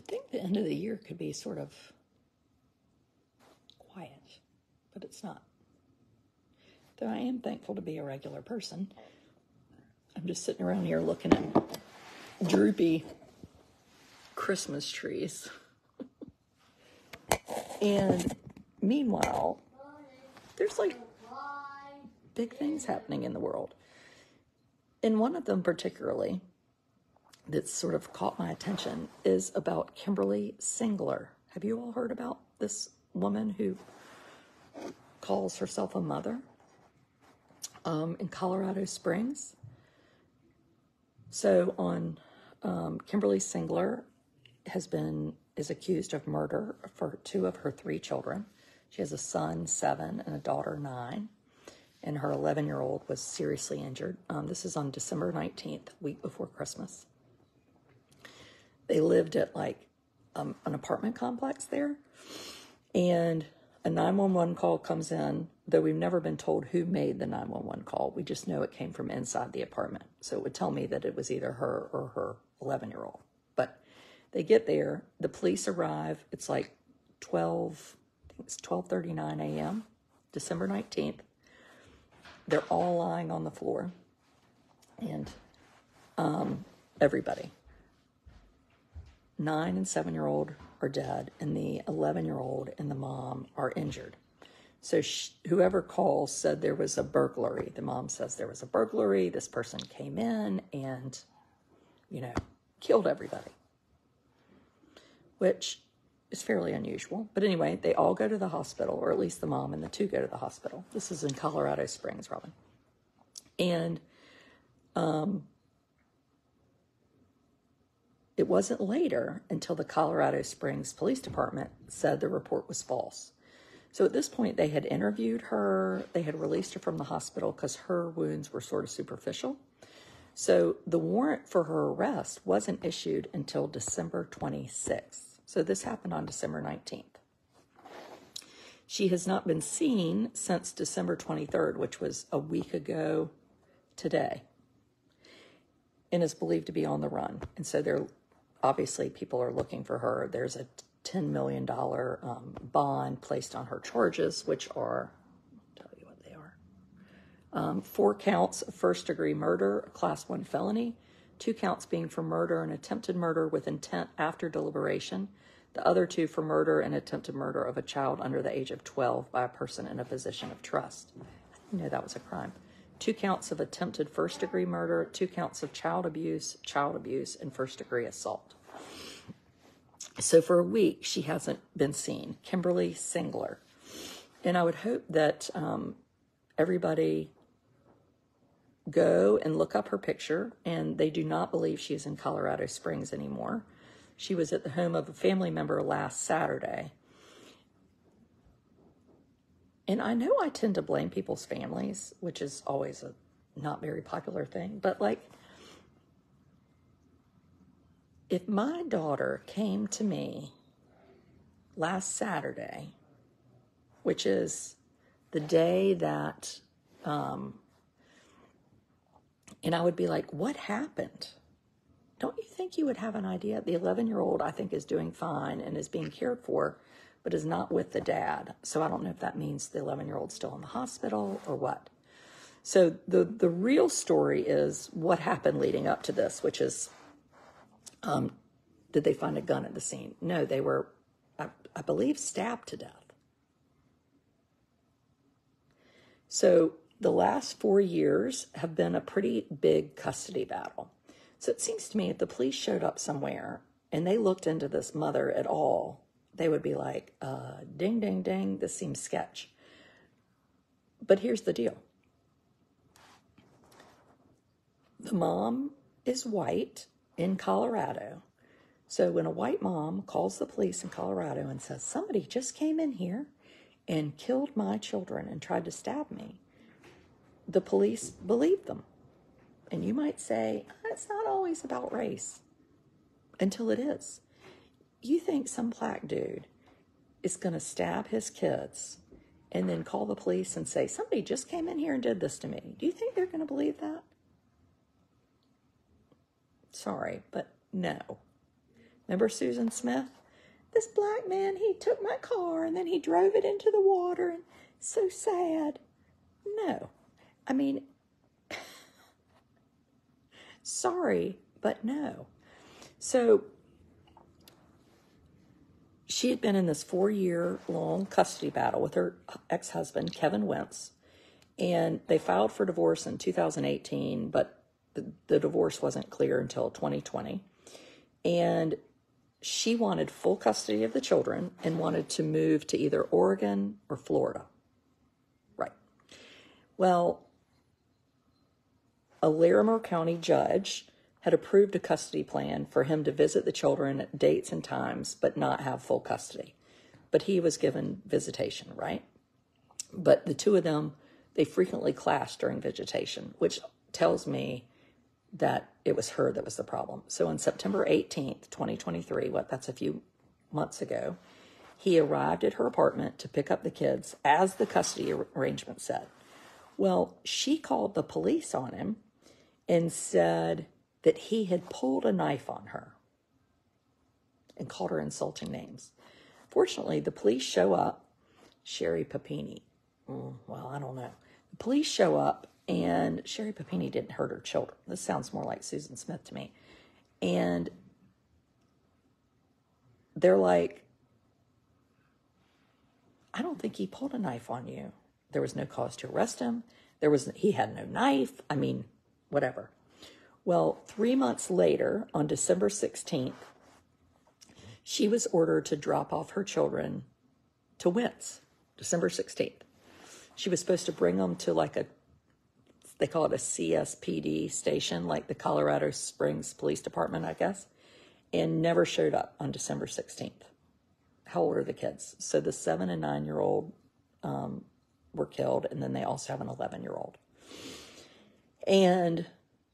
think the end of the year could be sort of quiet, but it's not. Though I am thankful to be a regular person. I'm just sitting around here looking at droopy Christmas trees. And meanwhile, there's like big things happening in the world. And one of them particularly that's sort of caught my attention is about Kimberlee Singler. Have you all heard about this woman who calls herself a mother in Colorado Springs? So Kimberlee Singler is accused of murder for 2 of her 3 children. She has a son, 7, and a daughter, 9. And her 11-year-old was seriously injured. This is on December 19th, week before Christmas. They lived at an apartment complex there. And a 911 call comes in, though we've never been told who made the 911 call. We just know it came from inside the apartment. So it would tell me that it was either her or her 11-year-old. But they get there, the police arrive. It's like 12:39 a.m., December 19th. They're all lying on the floor. And everybody, 9 and 7-year-old are dead, and the 11-year-old and the mom are injured. So whoever calls said there was a burglary. The mom says there was a burglary. This person came in and, killed everybody, which is fairly unusual. But anyway, they all go to the hospital, or at least the mom and the 2 go to the hospital. This is in Colorado Springs, Robin. And it wasn't later until the Colorado Springs Police Department said the report was false. So at this point, they had interviewed her. They had released her from the hospital because her wounds were sort of superficial. So the warrant for her arrest wasn't issued until December 26th. So this happened on December 19th. She has not been seen since December 23rd, which was a week ago today, and is believed to be on the run. And so obviously people are looking for her. There's a $10 million bond placed on her charges, which are, I'll tell you what they are. 4 counts of first-degree murder, a Class 1 felony, 2 counts being for murder and attempted murder with intent after deliberation, the other 2 for murder and attempted murder of a child under the age of 12 by a person in a position of trust. I didn't know that was a crime. 2 counts of attempted first-degree murder, 2 counts of child abuse, and first-degree assault. So for a week, she hasn't been seen, Kimberlee Singler. And I would hope that everybody go and look up her picture, and they do not believe she is in Colorado Springs anymore. She was at the home of a family member last Saturday. And I know I tend to blame people's families, which is always a not very popular thing, but if my daughter came to me last Saturday, which is the day that, and I would be like, what happened? Don't you think you would have an idea? The 11-year-old, I think, is doing fine and is being cared for, but is not with the dad. So I don't know if that means the 11-year-old's still in the hospital or what. So the real story is what happened leading up to this, which is, did they find a gun at the scene? No, they were, I believe, stabbed to death. So the last 4 years have been a pretty big custody battle. So it seems to me if the police showed up somewhere and they looked into this mother at all, they would be like, ding, ding, ding, this seems sketch. But here's the deal. The mom is white in Colorado. So when a white mom calls the police in Colorado and says, somebody just came in here and killed my children and tried to stab me, the police believe them. And you might say, it's not always about race, until it is. You think some black dude is going to stab his kids and then call the police and say, somebody just came in here and did this to me. Do you think they're going to believe that? Sorry, but no. Remember Susan Smith? This black man, he took my car and then he drove it into the water, and so sad. No. I mean, sorry, but no. So she had been in this 4-year-long custody battle with her ex-husband, Kevin Wentz, and they filed for divorce in 2018, but the divorce wasn't clear until 2020. And she wanted full custody of the children and wanted to move to either Oregon or Florida. Right. Well, a Larimer County judge had approved a custody plan for him to visit the children at dates and times, but not have full custody. But he was given visitation, right? But the two of them, they frequently clashed during visitation, which tells me that it was her that was the problem. So on September 18th, 2023, that's a few months ago, he arrived at her apartment to pick up the kids, as the custody arrangement said. Well, she called the police on him and said that he had pulled a knife on her and called her insulting names. Fortunately, the police show up. Sherry Papini. Well, I don't know. The police show up, and Sherry Papini didn't hurt her children. This sounds more like Susan Smith to me. And they're like, I don't think he pulled a knife on you. There was no cause to arrest him. He had no knife. I mean, whatever. Well, 3 months later, on December 16th, she was ordered to drop off her children to Wentz, December 16th. She was supposed to bring them to they call it a CSPD station, like the Colorado Springs Police Department, I guess, and never showed up on December 16th. How old are the kids? So the 7 and 9-year-old were killed, and then they also have an 11-year-old. And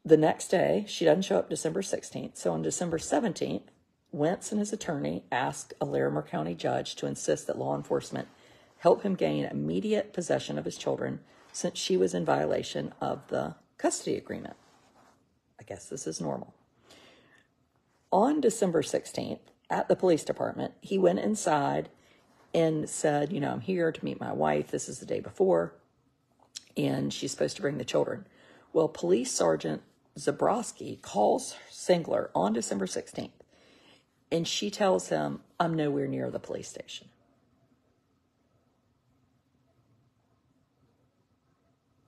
the next day, she doesn't show up December 16th. So on December 17th, Wentz and his attorney asked a Larimer County judge to insist that law enforcement help him gain immediate possession of his children, since she was in violation of the custody agreement. I guess this is normal. On December 16th, at the police department, he went inside and said, I'm here to meet my wife. This is the day before, and she's supposed to bring the children. Well, Police Sergeant Zabrowski calls Singler on December 16th, and she tells him, I'm nowhere near the police station.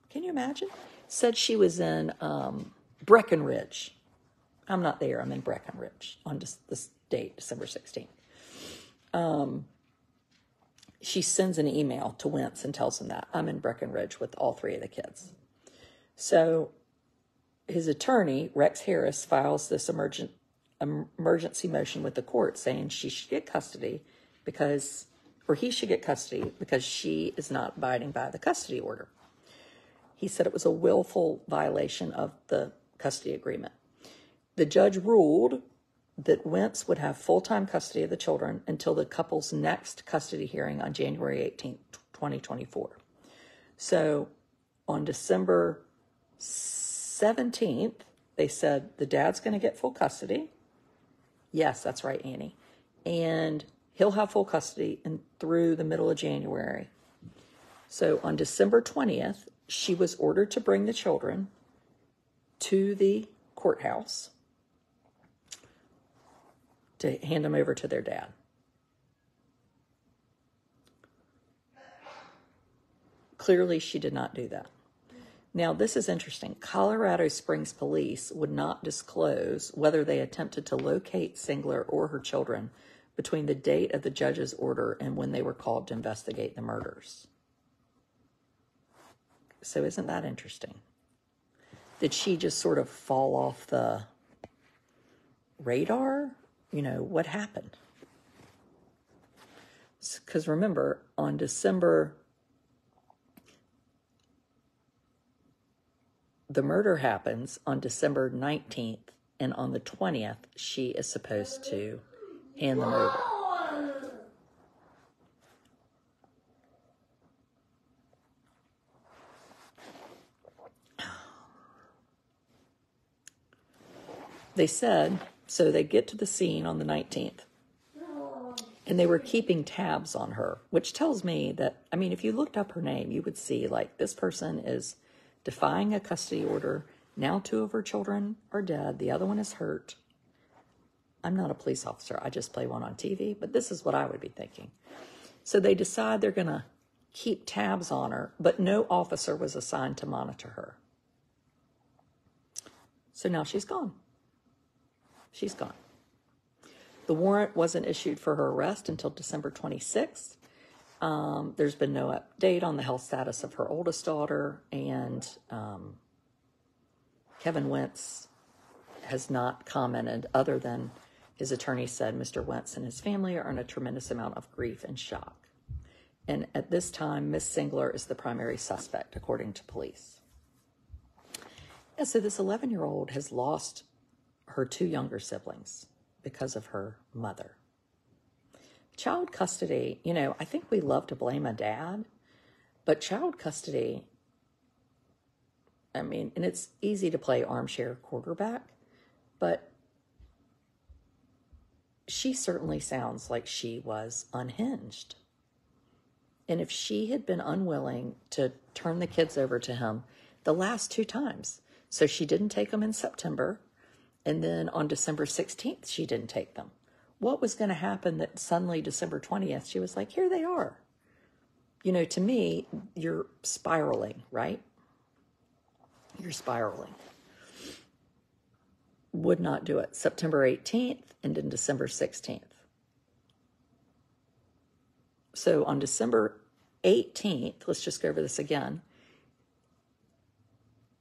Can you imagine? Said she was in Breckenridge. I'm not there. I'm in Breckenridge on this date, December 16th. She sends an email to Wentz and tells him that I'm in Breckenridge with all 3 of the kids. So his attorney, Rex Harris, files this emergency motion with the court saying she should get custody he should get custody because she is not abiding by the custody order. He said it was a willful violation of the custody agreement. The judge ruled that Wentz would have full-time custody of the children until the couple's next custody hearing on January 18th, 2024. So on December 17th, they said the dad's going to get full custody. Yes, that's right, Annie. And he'll have full custody through the middle of January. So on December 20th, she was ordered to bring the children to the courthouse to hand them over to their dad. Clearly, she did not do that. Now, this is interesting. Colorado Springs police would not disclose whether they attempted to locate Singler or her children between the date of the judge's order and when they were called to investigate the murders. So isn't that interesting? Did she just sort of fall off the radar? What happened? Because remember, on the murder happens on December 19th, and on the 20th, she is supposed to hand them over. They said So they get to the scene on the 19th, and they were keeping tabs on her, which tells me that, I mean, if you looked up her name, you would see, like, this person is defying a custody order. Now 2 of her children are dead. The other one is hurt. I'm not a police officer. I just play one on TV, but this is what I would be thinking. So they decide they're going to keep tabs on her, but no officer was assigned to monitor her. So now she's gone. She's gone. The warrant wasn't issued for her arrest until December 26th. There's been no update on the health status of her oldest daughter, and Kevin Wentz has not commented, other than his attorney said Mr. Wentz and his family are in a tremendous amount of grief and shock. And at this time, Miss Singler is the primary suspect, according to police. And so this 11-year-old has lost her 2 younger siblings because of her mother. Child custody, you know, I think we love to blame a dad, but child custody, I mean, and it's easy to play armchair quarterback, but she certainly sounds like she was unhinged. And if she had been unwilling to turn the kids over to him the last 2 times, so she didn't take them in September, and then on December 16th, she didn't take them. What was going to happen that suddenly December 20th, she was like, here they are. You know, to me, you're spiraling, right? You're spiraling. Would not do it. September 18th and then December 16th. So on December 18th, let's just go over this again.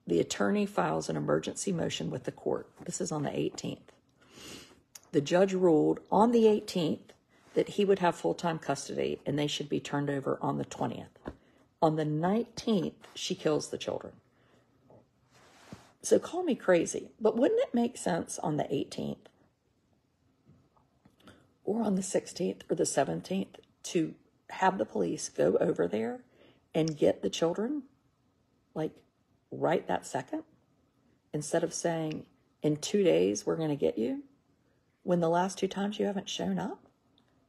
The attorney files an emergency motion with the court. This is on the 18th. The judge ruled on the 18th that he would have full-time custody and they should be turned over on the 20th. On the 19th, she kills the children. So call me crazy, but wouldn't it make sense on the 18th or on the 16th or the 17th to have the police go over there and get the children, like, right that second, instead of saying, in 2 days, we're going to get you, when the last 2 times you haven't shown up?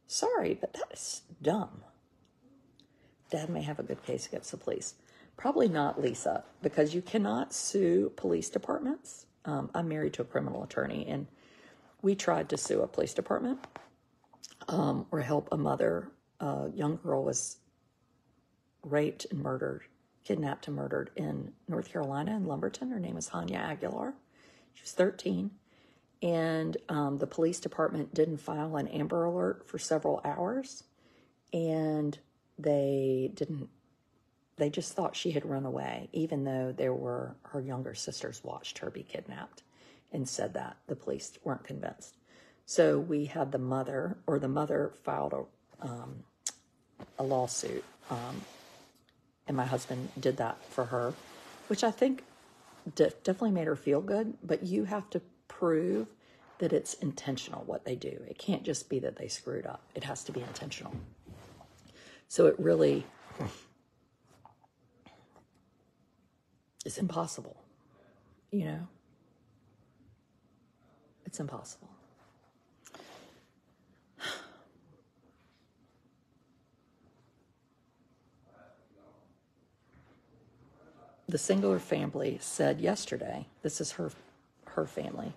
Sorry, but that is dumb. Dad may have a good case against the police. Probably not Lisa, because you cannot sue police departments. I'm married to a criminal attorney, and we tried to sue a police department or help a mother. A young girl was raped and murdered, kidnapped and murdered in North Carolina, in Lumberton. Her name is Hanya Aguilar. She was 13. And the police department didn't file an Amber Alert for several hours. And they just thought she had run away, even though her younger sisters watched her be kidnapped and said that. The police weren't convinced. So we had the mother filed a lawsuit, and my husband did that for her, which I think definitely made her feel good, but you have to prove that it's intentional what they do. It can't just be that they screwed up. It has to be intentional. So it really is impossible, you know? It's impossible. The Singler family said yesterday, this is her family,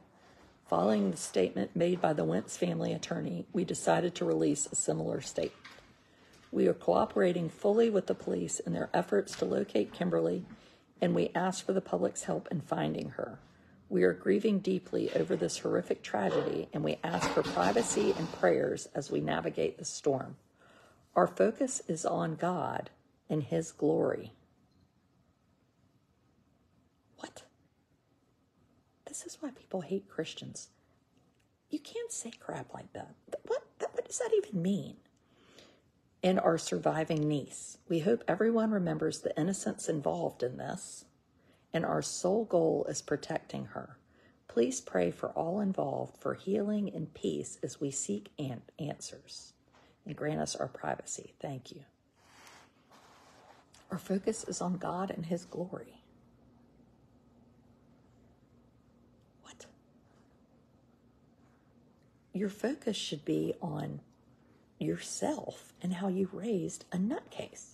following the statement made by the Wentz family attorney, we decided to release a similar statement. We are cooperating fully with the police in their efforts to locate Kimberlee, and we ask for the public's help in finding her. We are grieving deeply over this horrific tragedy, and we ask for privacy and prayers as we navigate the storm. Our focus is on God and His glory. What? This is why people hate Christians. You can't say crap like that. What does that even mean? And our surviving niece. We hope everyone remembers the innocents involved in this, and our sole goal is protecting her. Please pray for all involved for healing and peace as we seek answers, and grant us our privacy. Thank you. Our focus is on God and His glory. What? your focus should be on yourself and how you raised a nutcase.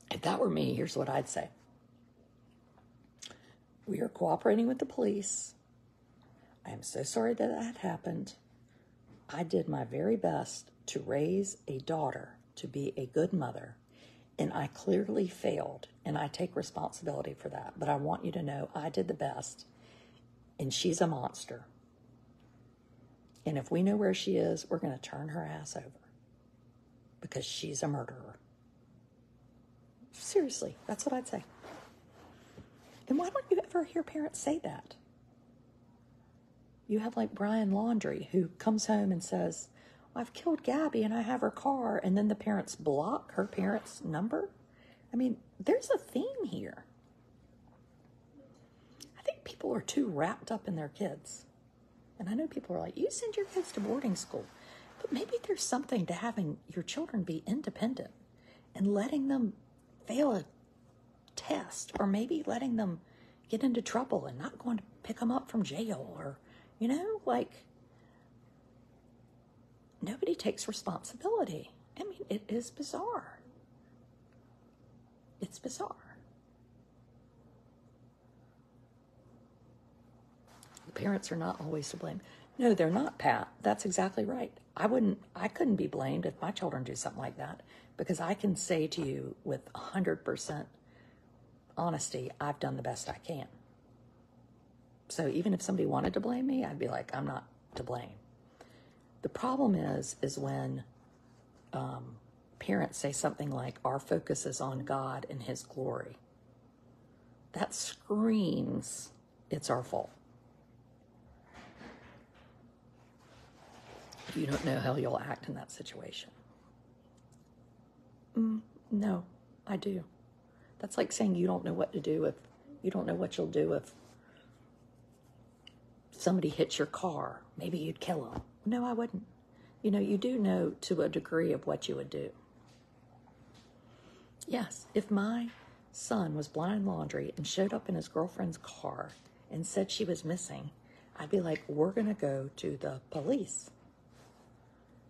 If that were me, here's what I'd say. We are cooperating with the police. I am so sorry that that happened. I did my very best to raise a daughter to be a good mother, and I clearly failed, and I take responsibility for that. But I want you to know I did the best, and she's a monster. And if we know where she is, we're going to turn her ass over because she's a murderer. Seriously, that's what I'd say. And why don't you ever hear parents say that? You have like Brian Laundrie, who comes home and says, well, I've killed Gabby and I have her car, and then the parents block her parents' number. I mean, there's a theme here. I think people are too wrapped up in their kids. And I know people are like, you send your kids to boarding school. But maybe there's something to having your children be independent and letting them fail a test, or maybe letting them get into trouble and not going to pick them up from jail, or, you know, like, nobody takes responsibility. I mean, it is bizarre. It's bizarre. The parents are not always to blame. No, they're not, Pat. That's exactly right. I couldn't be blamed if my children do something like that, because I can say to you with 100% honesty, I've done the best I can. So even if somebody wanted to blame me, I'd be like, I'm not to blame. The problem is when parents say something like, our focus is on God and His glory. That screams, it's our fault. You don't know how you'll act in that situation. No, I do. That's like saying you don't know what to do if you don't know what you'll do if somebody hits your car. Maybe you'd kill them. No, I wouldn't. You know, you do know to a degree of what you would do. Yes, if my son was Brian Laundrie and showed up in his girlfriend's car and said she was missing, I'd be like, we're going to go to the police.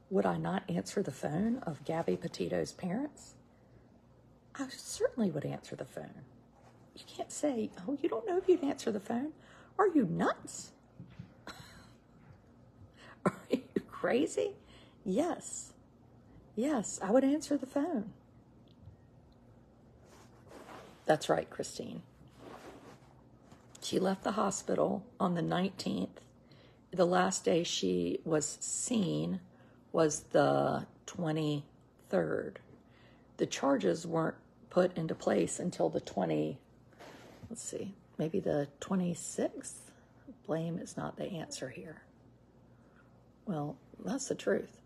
Would I not answer the phone of Gabby Petito's parents? I certainly would answer the phone. You can't say, oh, you don't know if you'd answer the phone. Are you nuts? Are you crazy? Yes. Yes, I would answer the phone. That's right, Christine. She left the hospital on the 19th. The last day she was seen was the 23rd. The charges weren't put into place until the maybe the 26th. Blame is not the answer here. Well, that's the truth,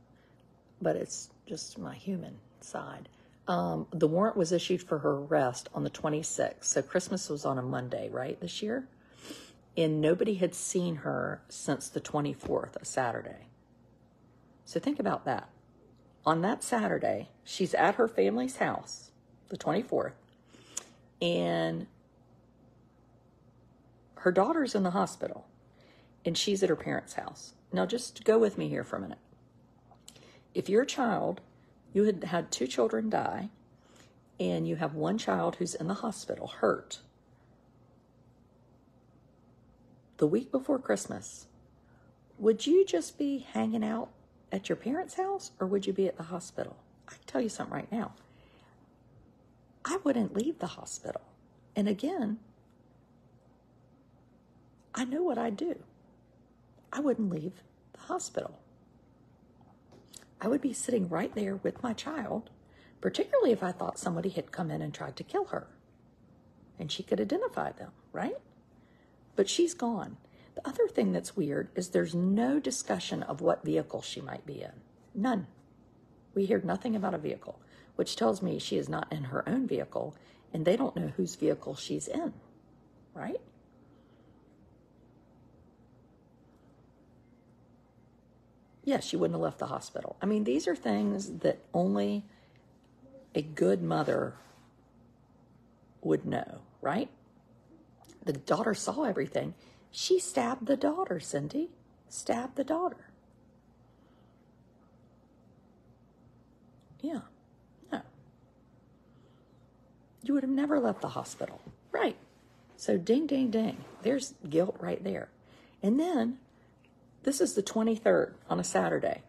but it's just my human side. The warrant was issued for her arrest on the 26th. So Christmas was on a Monday, right, this year? And nobody had seen her since the 24th, a Saturday. So think about that. On that Saturday, she's at her family's house, the 24th, and her daughter's in the hospital, and she's at her parents' house. Now, just go with me here for a minute. If your child, you had had 2 children die, and you have 1 child who's in the hospital, hurt, the week before Christmas, would you just be hanging out at your parents' house, or would you be at the hospital? I can tell you something right now. I wouldn't leave the hospital. And again, I know what I'd do. I wouldn't leave the hospital. I would be sitting right there with my child, particularly if I thought somebody had come in and tried to kill her. And she could identify them, right? But she's gone. The other thing that's weird is there's no discussion of what vehicle she might be in. None. We hear nothing about a vehicle, which tells me she is not in her own vehicle, and they don't know whose vehicle she's in, right? Yes, she wouldn't have left the hospital. I mean, these are things that only a good mother would know, right? The daughter saw everything. She stabbed the daughter, Cindy. Stabbed the daughter. Yeah. No. You would have never left the hospital. Right. So ding, ding, ding. There's guilt right there. And then, this is the 23rd on a Saturday.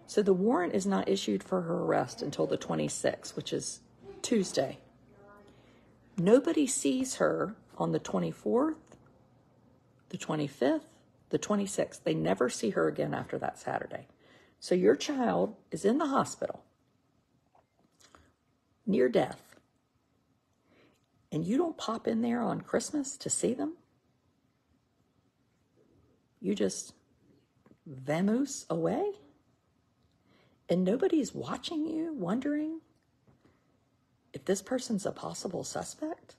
So the warrant is not issued for her arrest until the 26th, which is Tuesday. Nobody sees her on the 24th, the 25th, the 26th. They never see her again after that Saturday. So your child is in the hospital, near death, and you don't pop in there on Christmas to see them? You just vamoose away? And nobody's watching you, wondering if this person's a possible suspect?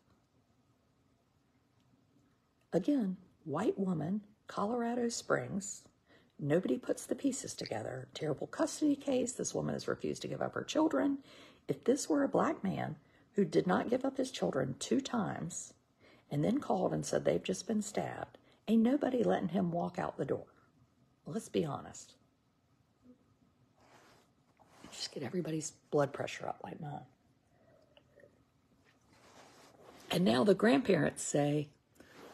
Again, white woman, Colorado Springs. Nobody puts the pieces together. Terrible custody case. This woman has refused to give up her children. If this were a black man who did not give up his children 2 times and then called and said they've just been stabbed, ain't nobody letting him walk out the door. Let's be honest. Just get everybody's blood pressure up like mine. And now the grandparents say,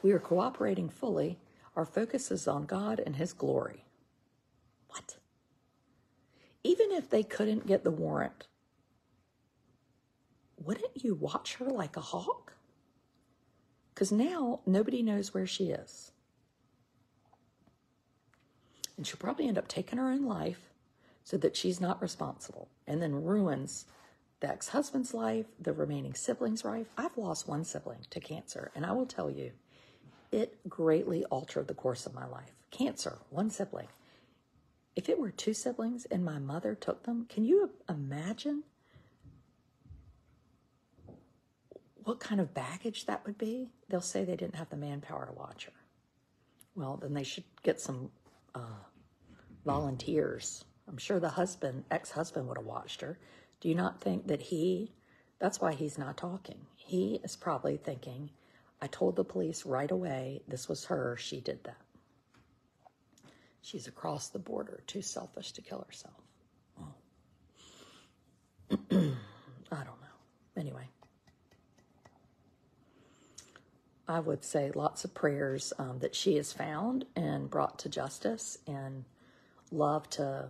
we are cooperating fully. Our focus is on God and His glory. What? Even if they couldn't get the warrant, wouldn't you watch her like a hawk? Because now nobody knows where she is. And she'll probably end up taking her own life so that she's not responsible, and then ruins the ex-husband's life, the remaining siblings' life. I've lost one sibling to cancer, and I will tell you, it greatly altered the course of my life. Cancer, one sibling. If it were 2 siblings and my mother took them, can you imagine what kind of baggage that would be? They'll say they didn't have the manpower to watch her. Well, then they should get some volunteers. I'm sure the ex-husband would have watched her. Do you not think that that's why he's not talking. He is probably thinking, I told the police right away, this was her, she did that. She's across the border, too selfish to kill herself. Oh. I don't know. Anyway. I would say lots of prayers that she is found and brought to justice, and love to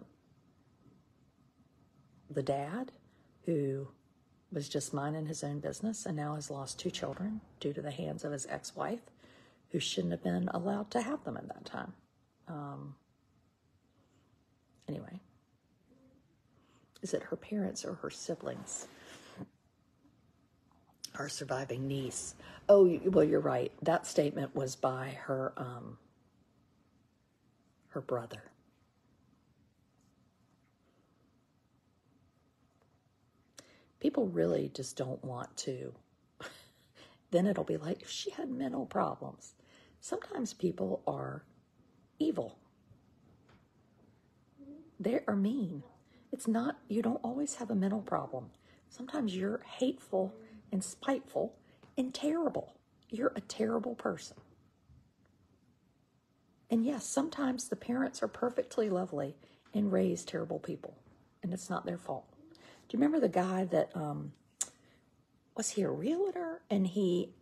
the dad who was just minding his own business and now has lost 2 children due to the hands of his ex-wife, who shouldn't have been allowed to have them at that time. Anyway, is it her parents or her siblings? Her surviving niece. Oh, well, you're right. That statement was by her brother. People really just don't want to. Then it'll be like, she had mental problems. Sometimes people are evil. They are mean. It's not, you don't always have a mental problem. Sometimes you're hateful and spiteful and terrible. You're a terrible person. And yes, sometimes the parents are perfectly lovely and raise terrible people, and it's not their fault. Do you remember the guy that, was he a realtor? And he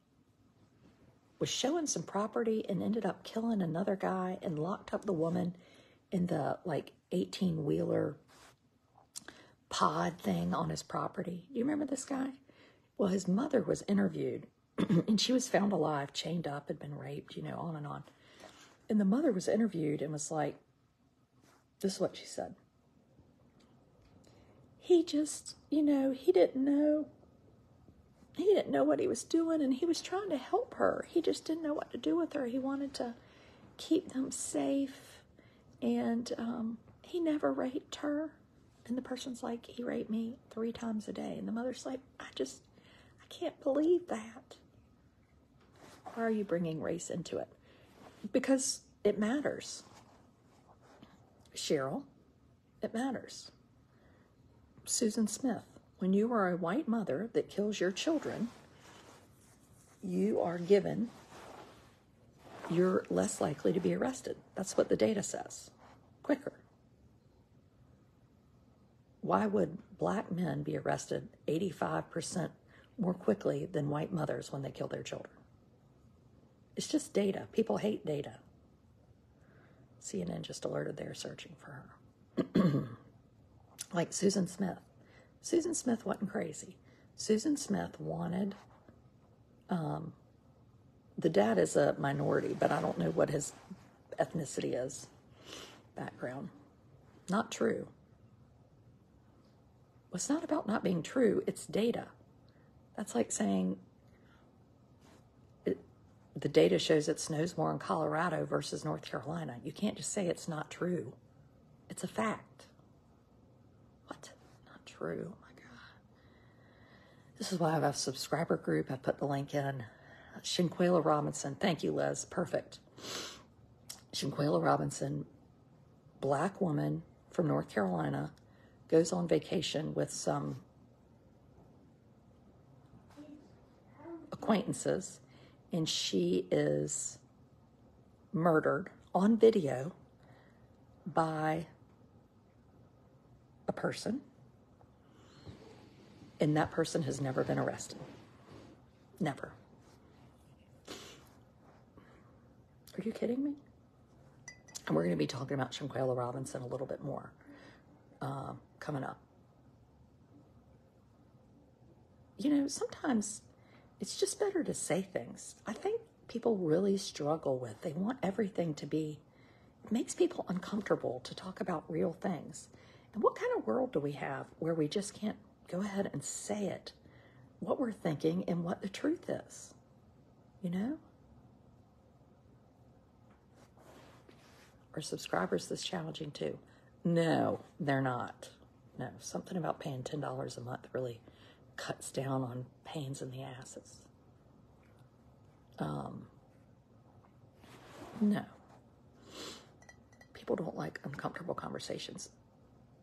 was showing some property and ended up killing another guy and locked up the woman in the 18-wheeler pod thing on his property. Do you remember this guy? Well, his mother was interviewed and she was found alive, chained up, had been raped, on and on. And the mother was interviewed and was like, this is what she said. He just, he didn't know. He didn't know what he was doing, and he was trying to help her. He just didn't know what to do with her. He wanted to keep them safe, and he never raped her. And the person's like, he raped me 3 times a day. And the mother's like, I can't believe that. Why are you bringing race into it? Because it matters. Cheryl, it matters. Susan Smith, when you are a white mother that kills your children, you are given you're less likely to be arrested. That's what the data says. Quicker. Why would black men be arrested 85% more quickly than white mothers when they kill their children? It's just data. People hate data. CNN just alerted they're searching for her. Like Susan Smith. Susan Smith wasn't crazy. Susan Smith wanted, the dad is a minority, but I don't know what his ethnicity is, background. Not true. Well, it's not about not being true, it's data. That's like saying the data shows it snows more in Colorado versus North Carolina. You can't just say it's not true. It's a fact. What? Not true. Oh my God. This is why I have a subscriber group. I put the link in. Shinquela Robinson. Thank you, Liz. Perfect. Shinquela Robinson, black woman from North Carolina, goes on vacation with some acquaintances, and she is murdered on video by a person, and that person has never been arrested. Never. Are you kidding me? And we're going to be talking about Shinquela Robinson a little bit more coming up. You know, sometimes it's just better to say things. I think people really struggle with, they want everything to be, it makes people uncomfortable to talk about real things. And what kind of world do we have where we just can't go ahead and say it, what we're thinking and what the truth is, you know? Are subscribers this challenging too? No, they're not. No, something about paying $10 a month really cuts down on pains in the asses. No. People don't like uncomfortable conversations.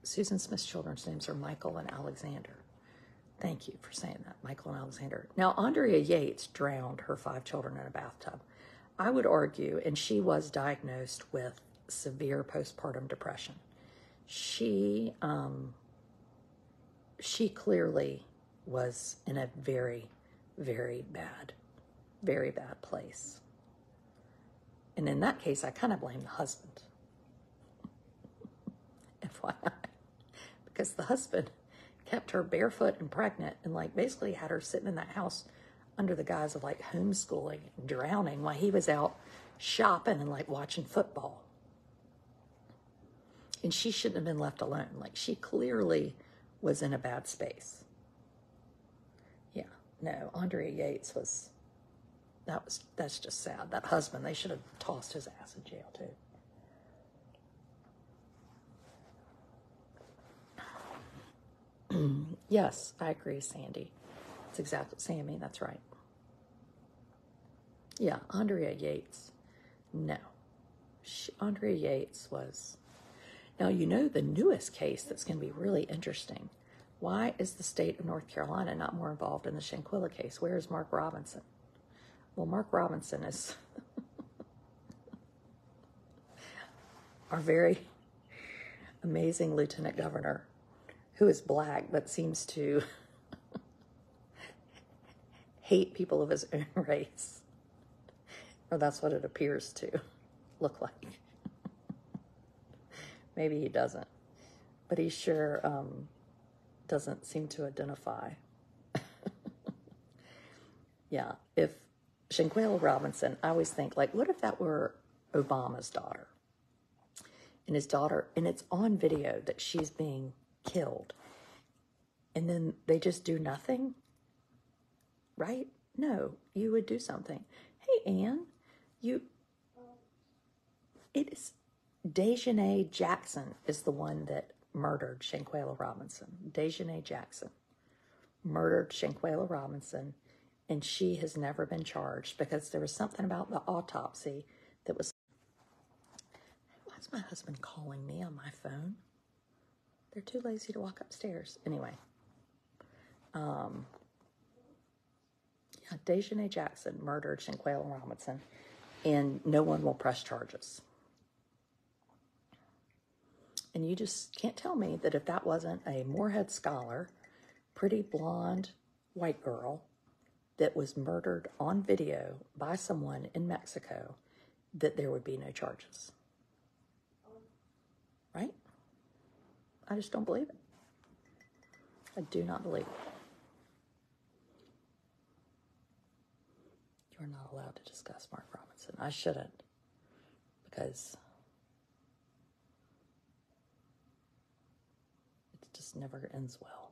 Susan Smith's children's names are Michael and Alexander. Thank you for saying that, Michael and Alexander. Now, Andrea Yates drowned her 5 children in a bathtub. I would argue, and she was diagnosed with severe postpartum depression. She clearly was in a very, very bad place. And in that case, I kind of blame the husband. FYI. Because the husband kept her barefoot and pregnant and like basically had her sitting in that house under the guise of like homeschooling and drowning while he was out shopping and like watching football. And she shouldn't have been left alone. Like she clearly was in a bad space. Yeah, no, Andrea Yates was, that's just sad. That husband, they should have tossed his ass in jail too. Yes, I agree, Sandy. That's exactly, Sammy, that's right. Yeah, Andrea Yates. No. Andrea Yates was... Now, you know the newest case that's going to be really interesting. Why is the state of North Carolina not more involved in the Shinquela case? Where is Mark Robinson? Well, Mark Robinson is our very amazing lieutenant governor, who is black but seems to hate people of his own race. Or that's what it appears to look like. Maybe he doesn't. But he sure doesn't seem to identify. Yeah, if Shinquela Robinson, I always think, like, what if that were Obama's daughter? And his daughter, and it's on video that she's being killed. And then they just do nothing? Right? No, you would do something. Hey, Ann, it is, Dejanay Jackson is the one that murdered Shinquela Robinson. Dejanay Jackson murdered Shinquela Robinson, and she has never been charged because there was something about the autopsy that was... Why is my husband calling me on my phone? They're too lazy to walk upstairs. Anyway. Yeah, Dejanay Jackson murdered Shinquela Robinson. and no one will press charges. And you just can't tell me that if that wasn't a Moorhead scholar, pretty blonde white girl that was murdered on video by someone in Mexico, that there would be no charges. Right? I just don't believe it. I do not believe it. You're not allowed to discuss Mark Robinson. I shouldn't, because it just never ends well.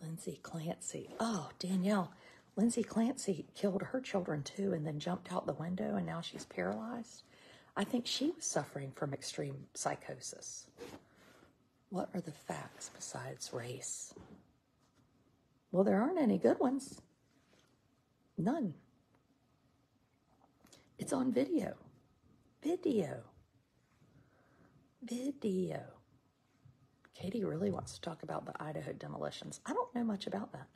Lindsay Clancy. Oh, Danielle. Lindsay Clancy killed her children too and then jumped out the window and now she's paralyzed. I think she was suffering from extreme psychosis. What are the facts besides race? Well, there aren't any good ones. None. It's on video. Video. Katie really wants to talk about the Idaho demolitions. I don't know much about that.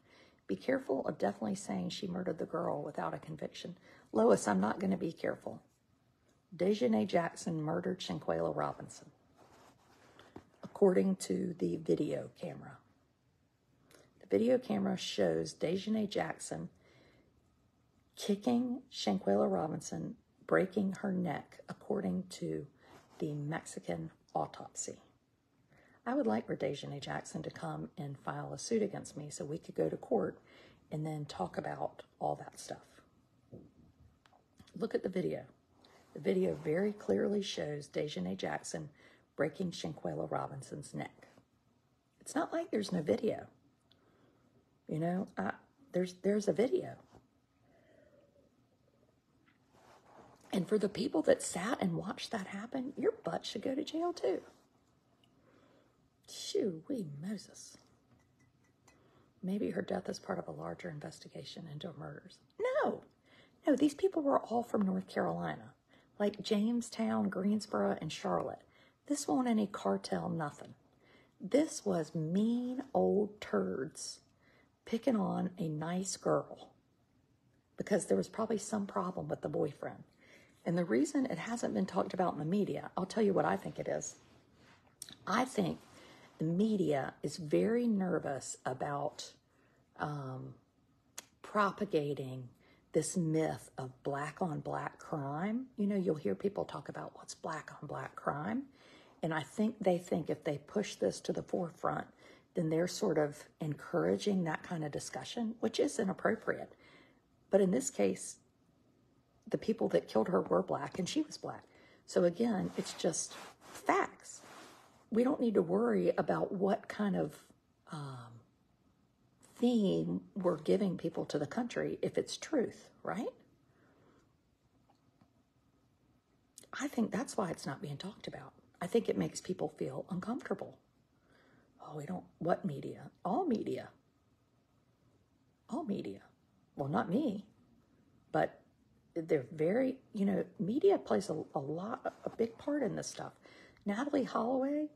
Be careful of definitely saying she murdered the girl without a conviction. Lois, I'm not going to be careful. Dejanay Jackson murdered Shanquella Robinson, according to the video camera. The video camera shows Dejanay Jackson kicking Shanquella Robinson, breaking her neck, according to the Mexican autopsy. I would like for Dejanay Jackson to come and file a suit against me so we could go to court and then talk about all that stuff. Look at the video. The video very clearly shows Dejanay Jackson breaking Shanquella Robinson's neck. It's not like there's no video. You know, there's a video. And for the people that sat and watched that happen, your butt should go to jail too. Shoo-wee Moses. Maybe her death is part of a larger investigation into murders. No, these people were all from North Carolina, like Jamestown, Greensboro, and Charlotte. This wasn't any cartel, nothing. This was mean old turds picking on a nice girl because there was probably some problem with the boyfriend. And the reason it hasn't been talked about in the media, I'll tell you what I think it is. I think the media is very nervous about propagating this myth of black on black crime. You know, you'll hear people talk about what's black on black crime. And I think they think if they push this to the forefront, then they're sort of encouraging that kind of discussion, which is inappropriate. But in this case, the people that killed her were black and she was black. So again, it's just facts. We don't need to worry about what kind of theme we're giving people to the country if it's truth, right? I think that's why it's not being talked about. I think it makes people feel uncomfortable. Oh, what media? All media. All media. Well, not me, but they're very, media plays a big part in this stuff. Natalie Holloway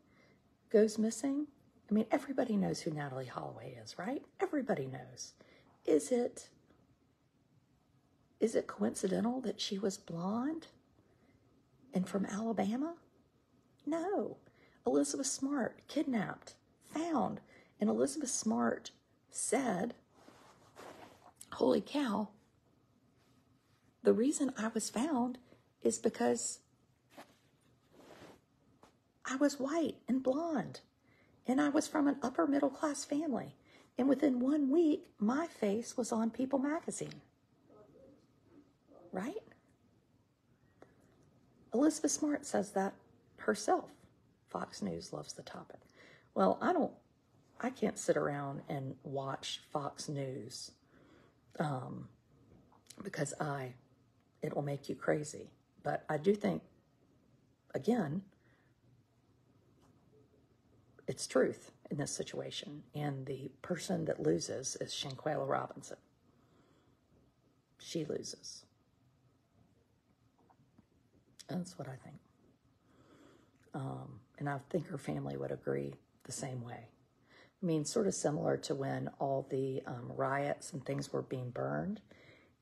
goes missing. I mean, everybody knows who Natalie Holloway is, right? Everybody knows. Is it coincidental that she was blonde and from Alabama? No. Elizabeth Smart, kidnapped, found. And Elizabeth Smart said, holy cow, the reason I was found is because I was white and blonde. And I was from an upper middle class family. And within 1 week, my face was on People magazine. Right? Elizabeth Smart says that herself. Fox News loves the topic. Well, I can't sit around and watch Fox News because it'll make you crazy. But I do think, again, it's truth in this situation. And the person that loses is Shanquella Robinson. She loses. That's what I think. And I think her family would agree the same way. I mean, sort of similar to when all the riots and things were being burned.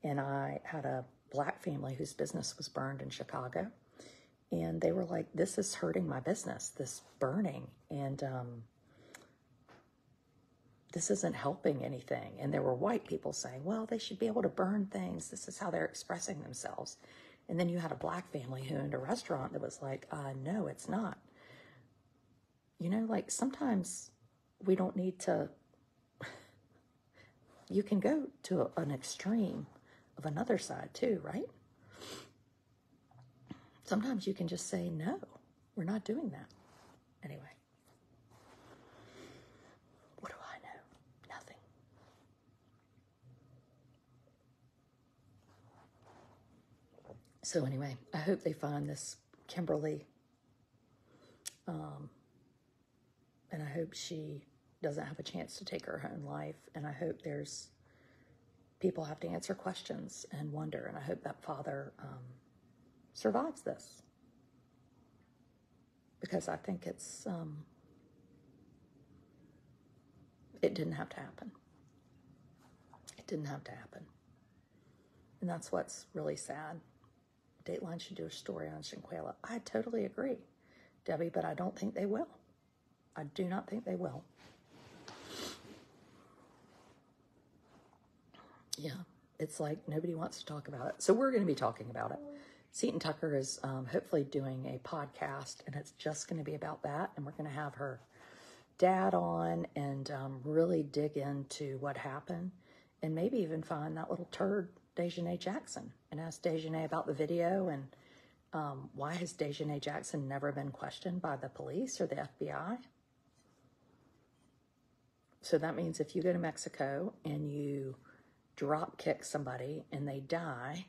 And I had a black family whose business was burned in Chicago. And they were like, this is hurting my business, this burning. And this isn't helping anything. And there were white people saying, well, they should be able to burn things. This is how they're expressing themselves. And then you had a black family who owned a restaurant that was like, no, it's not. You know, like sometimes we don't need to, you can go to an extreme of another side too, right? Sometimes you can just say, no, we're not doing that. Anyway, what do I know? Nothing. So anyway, I hope they find this Kimberlee, and I hope she doesn't have a chance to take her own life, and I hope there's people have to answer questions and wonder, and I hope that father survives this, because I think it's it didn't have to happen. It didn't have to happen, and that's what's really sad. Dateline should do a story on Shinquela. I totally agree, Debbie, but I don't think they will. I do not think they will. Yeah, it's like nobody wants to talk about it. So we're going to be talking about it. Seton Tucker is hopefully doing a podcast, and it's just going to be about that. And we're going to have her dad on and really dig into what happened, and maybe even find that little turd, Dejanay Jackson, and ask Dejanay about the video and why has Dejanay Jackson never been questioned by the police or the FBI? So that means if you go to Mexico and you drop kick somebody and they die,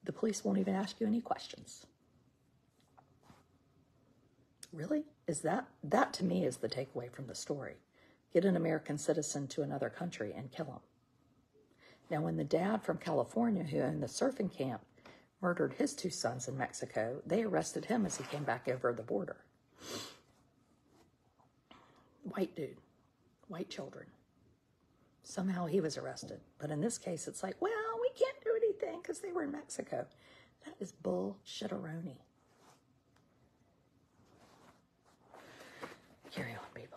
the police won't even ask you any questions. Really? Is that to me is the takeaway from the story. Get an American citizen to another country and kill him. Now, when the dad from California who owned the surfing camp murdered his 2 sons in Mexico, they arrested him as he came back over the border. White dude, white children. Somehow he was arrested. But in this case, it's like, well, we can't do anything because they were in Mexico. That is bullshit-a-roni. Carry on, people.